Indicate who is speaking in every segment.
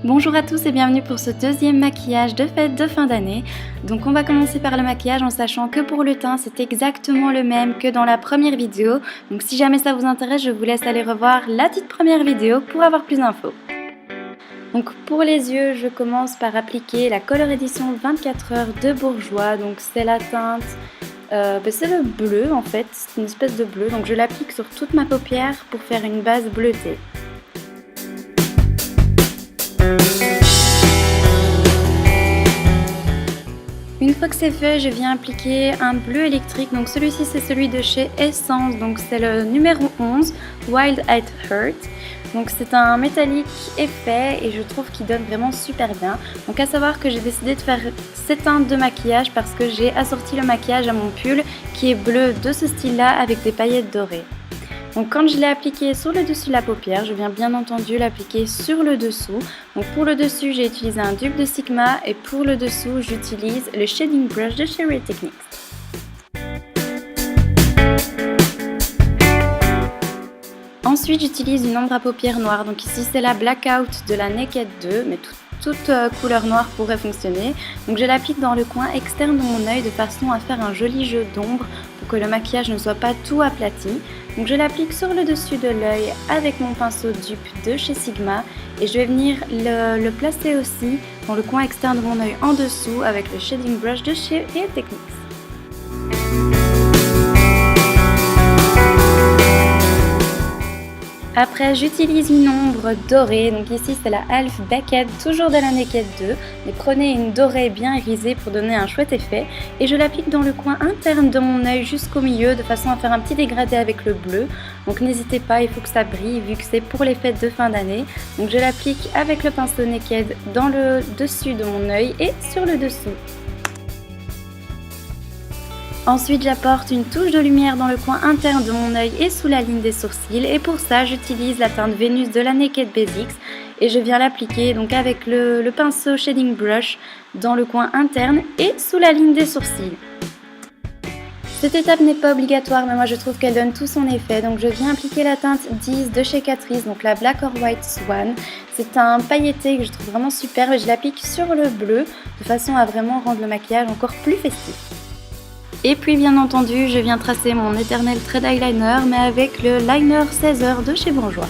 Speaker 1: Bonjour à tous et bienvenue pour ce deuxième maquillage de fête de fin d'année. Donc on va commencer par le maquillage en sachant que pour le teint c'est exactement le même que dans la première vidéo. Donc si jamais ça vous intéresse, je vous laisse aller revoir la toute première vidéo pour avoir plus d'infos. Donc pour les yeux, je commence par appliquer la Color Edition 24 heures de Bourjois. Donc c'est la teinte, c'est le bleu en fait, c'est une espèce de bleu. Donc je l'applique sur toute ma paupière pour faire une base bleutée. Une fois que c'est fait, je viens appliquer un bleu électrique. Donc celui-ci c'est celui de chez Essence, donc c'est le numéro 11, Wild at Heart. Donc c'est un métallique effet et je trouve qu'il donne vraiment super bien. Donc à savoir que j'ai décidé de faire cette teinte de maquillage parce que j'ai assorti le maquillage à mon pull qui est bleu de ce style-là avec des paillettes dorées. Donc quand je l'ai appliqué sur le dessus de la paupière, je viens bien entendu l'appliquer sur le dessous. Donc pour le dessus, j'ai utilisé un dupe de Sigma et pour le dessous, j'utilise le Shading Brush de chez Real Techniques. Ensuite, j'utilise une ombre à paupières noire. Donc ici, c'est la Blackout de la Naked 2, mais toute couleur noire pourrait fonctionner. Donc je l'applique dans le coin externe de mon œil de façon à faire un joli jeu d'ombre pour que le maquillage ne soit pas tout aplati. Donc je l'applique sur le dessus de l'œil avec mon pinceau dupe de chez Sigma et je vais venir le placer aussi dans le coin externe de mon œil en dessous avec le Shading Brush de chez Real Techniques. Après, j'utilise une ombre dorée, donc ici c'est la Half Baked, toujours de la Naked 2, mais prenez une dorée bien irisée pour donner un chouette effet, et je l'applique dans le coin interne de mon œil jusqu'au milieu, de façon à faire un petit dégradé avec le bleu, donc n'hésitez pas, il faut que ça brille vu que c'est pour les fêtes de fin d'année, donc je l'applique avec le pinceau Naked dans le dessus de mon œil et sur le dessous. Ensuite, j'apporte une touche de lumière dans le coin interne de mon œil et sous la ligne des sourcils. Et pour ça, j'utilise la teinte Vénus de la Naked Basics et je viens l'appliquer donc avec le pinceau Shading Brush dans le coin interne et sous la ligne des sourcils. Cette étape n'est pas obligatoire, mais moi je trouve qu'elle donne tout son effet. Donc je viens appliquer la teinte 10 de chez Catrice, donc la Black or White Swan. C'est un pailleté que je trouve vraiment super et je l'applique sur le bleu de façon à vraiment rendre le maquillage encore plus festif. Et puis bien entendu, je viens tracer mon éternel trait d'eyeliner, mais avec le liner 16 heures de chez Bourjois.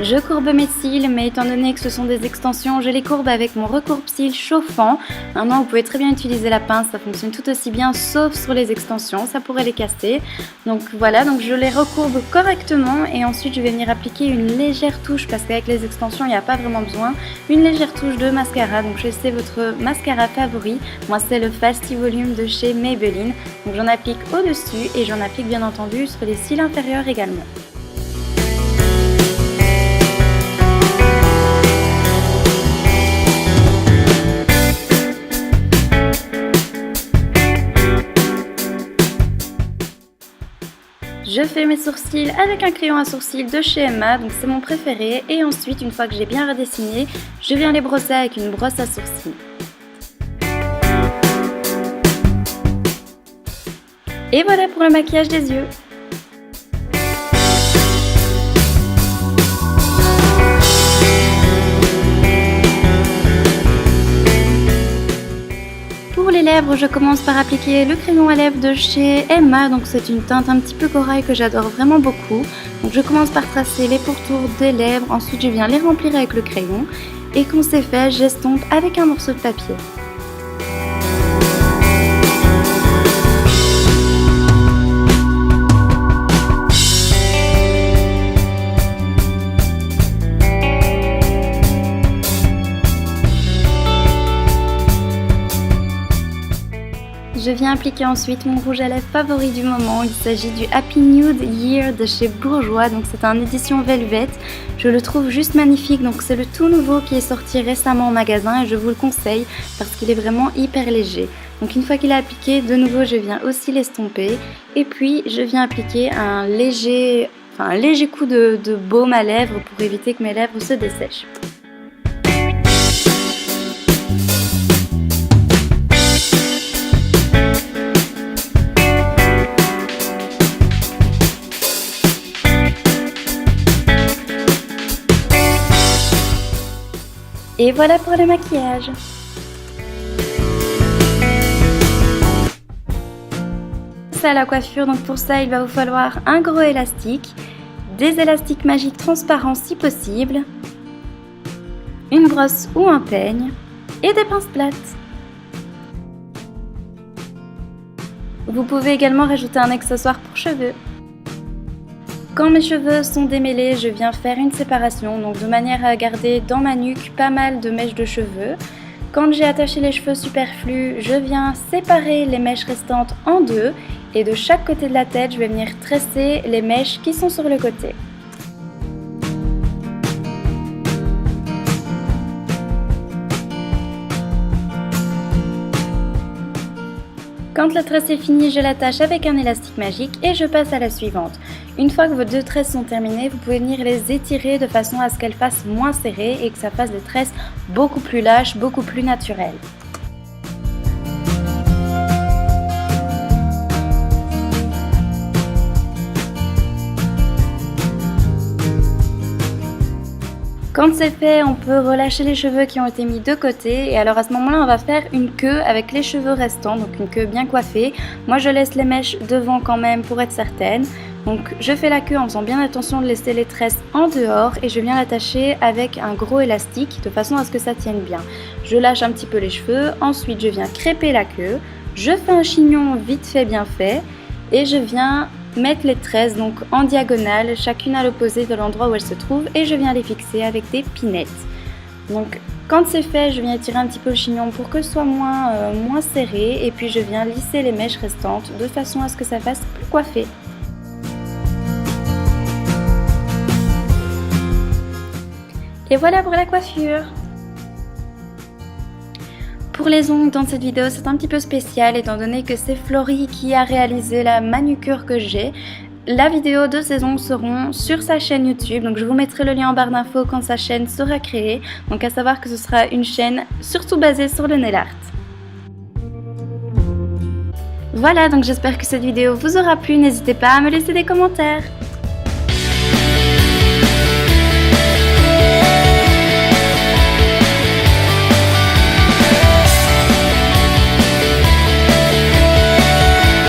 Speaker 1: Je courbe mes cils, mais étant donné que ce sont des extensions, je les courbe avec mon recourbe-cils chauffant. Maintenant, vous pouvez très bien utiliser la pince, ça fonctionne tout aussi bien, sauf sur les extensions, ça pourrait les casser. Donc voilà, donc je les recourbe correctement et ensuite je vais venir appliquer une légère touche, parce qu'avec les extensions, il n'y a pas vraiment besoin, une légère touche de mascara. Donc choisissez votre mascara favori, moi c'est le Fasty Volume de chez Maybelline. Donc j'en applique au-dessus et j'en applique bien entendu sur les cils inférieurs également. Je fais mes sourcils avec un crayon à sourcils de chez Emma, donc c'est mon préféré. Et ensuite, une fois que j'ai bien redessiné, je viens les brosser avec une brosse à sourcils. Et voilà pour le maquillage des yeux. Pour les lèvres, je commence par appliquer le crayon à lèvres de chez Emma, donc c'est une teinte un petit peu corail que j'adore vraiment beaucoup. Donc je commence par tracer les pourtours des lèvres, ensuite je viens les remplir avec le crayon et quand c'est fait, j'estompe avec un morceau de papier. Je viens appliquer ensuite mon rouge à lèvres favori du moment. Il s'agit du Happy Nude Year de chez Bourjois. Donc c'est un édition Velvet. Je le trouve juste magnifique. Donc c'est le tout nouveau qui est sorti récemment en magasin et je vous le conseille parce qu'il est vraiment hyper léger. Donc une fois qu'il est appliqué, de nouveau je viens aussi l'estomper et puis je viens appliquer un léger coup de baume à lèvres pour éviter que mes lèvres se dessèchent. Et voilà pour le maquillage. À la coiffure, donc pour ça il va vous falloir un gros élastique, des élastiques magiques transparents si possible, une brosse ou un peigne et des pinces plates. Vous pouvez également rajouter un accessoire pour cheveux. Quand mes cheveux sont démêlés, je viens faire une séparation, donc de manière à garder dans ma nuque pas mal de mèches de cheveux. Quand j'ai attaché les cheveux superflus, je viens séparer les mèches restantes en deux et de chaque côté de la tête, je vais venir tresser les mèches qui sont sur le côté. Quand la tresse est finie, je l'attache avec un élastique magique et je passe à la suivante. Une fois que vos deux tresses sont terminées, vous pouvez venir les étirer de façon à ce qu'elles fassent moins serrées et que ça fasse des tresses beaucoup plus lâches, beaucoup plus naturelles. Quand c'est fait, on peut relâcher les cheveux qui ont été mis de côté et alors à ce moment-là, on va faire une queue avec les cheveux restants, donc une queue bien coiffée. Moi, je laisse les mèches devant quand même pour être certaine. Donc je fais la queue en faisant bien attention de laisser les tresses en dehors et je viens l'attacher avec un gros élastique de façon à ce que ça tienne bien. Je lâche un petit peu les cheveux, ensuite je viens crêper la queue, je fais un chignon vite fait bien fait et je viens mettre les tresses donc en diagonale, chacune à l'opposé de l'endroit où elles se trouvent et je viens les fixer avec des pinettes. Donc quand c'est fait, je viens étirer un petit peu le chignon pour que ce soit moins serré et puis je viens lisser les mèches restantes de façon à ce que ça fasse plus coiffé. Et voilà pour la coiffure. Pour les ongles dans cette vidéo c'est un petit peu spécial étant donné que c'est Florie qui a réalisé la manucure que j'ai. La vidéo de ces ongles seront sur sa chaîne YouTube, donc je vous mettrai le lien en barre d'infos quand sa chaîne sera créée. Donc à savoir que ce sera une chaîne surtout basée sur le nail art. Voilà, donc j'espère que cette vidéo vous aura plu, n'hésitez pas à me laisser des commentaires.